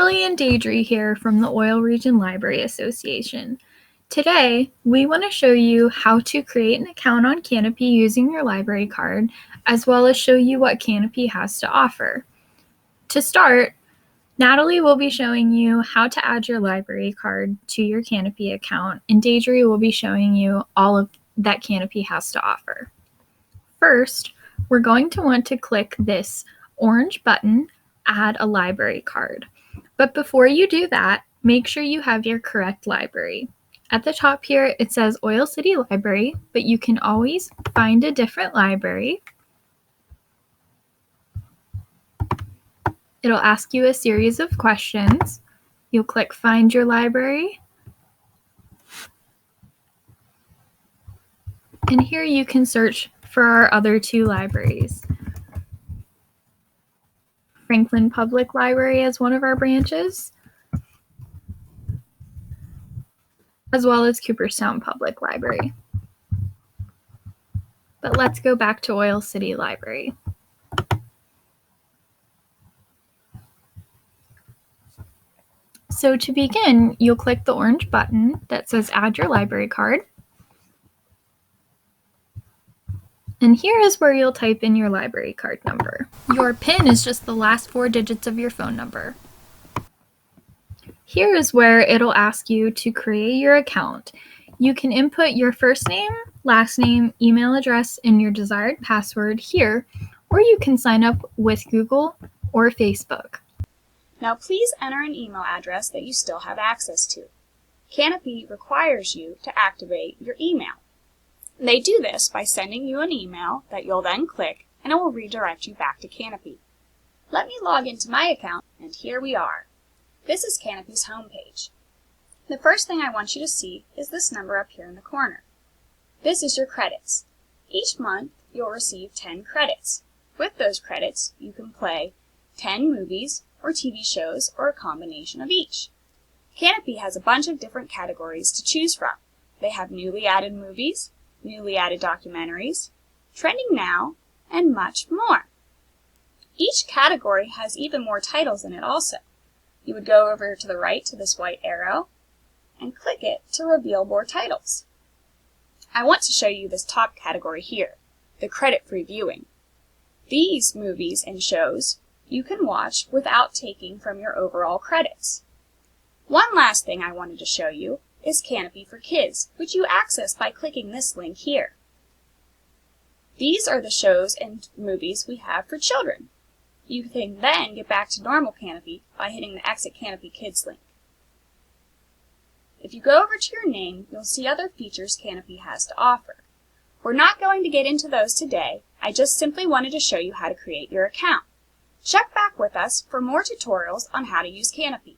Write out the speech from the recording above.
Natalie and Deidre here from the Oil Region Library Association. Today, we want to show you how to create an account on Kanopy using your library card, as well as show you what Kanopy has to offer. To start, Natalie will be showing you how to add your library card to your Kanopy account, and Deidre will be showing you all of that Kanopy has to offer. First, we're going to want to click this orange button, Add a Library Card. But before you do that, make sure you have your correct library. At the top here, it says Oil City Library, but you can always find a different library. It'll ask you a series of questions. You'll click Find Your Library. And here you can search for our other two libraries. Franklin Public Library as one of our branches, as well as Cooperstown Public Library. But let's go back to Oil City Library. So to begin, you'll click the orange button that says Add Your Library Card. And here is where you'll type in your library card number. Your PIN is just the last 4 digits of your phone number. Here is where it'll ask you to create your account. You can input your first name, last name, email address, and your desired password here, or you can sign up with Google or Facebook. Now please enter an email address that you still have access to. Kanopy requires you to activate your email. They do this by sending you an email that you'll then click, and it will redirect you back to Kanopy. Let me log into my account, and here we are. This is Kanopy's homepage. The first thing I want you to see is this number up here in the corner. This is your credits. Each month, you'll receive 10 credits. With those credits, you can play 10 movies or TV shows or a combination of each. Kanopy has a bunch of different categories to choose from. They have newly added movies, newly added documentaries, trending now, and much more. Each category has even more titles in it also. You would go over to the right to this white arrow and click it to reveal more titles. I want to show you this top category here, the credit-free viewing. These movies and shows you can watch without taking from your overall credits. One last thing I wanted to show you is Kanopy for Kids, which you access by clicking this link here. These are the shows and movies we have for children. You can then get back to normal Kanopy by hitting the Exit Kanopy Kids link. If you go over to your name, you'll see other features Kanopy has to offer. We're not going to get into those today. I just simply wanted to show you how to create your account. Check back with us for more tutorials on how to use Kanopy.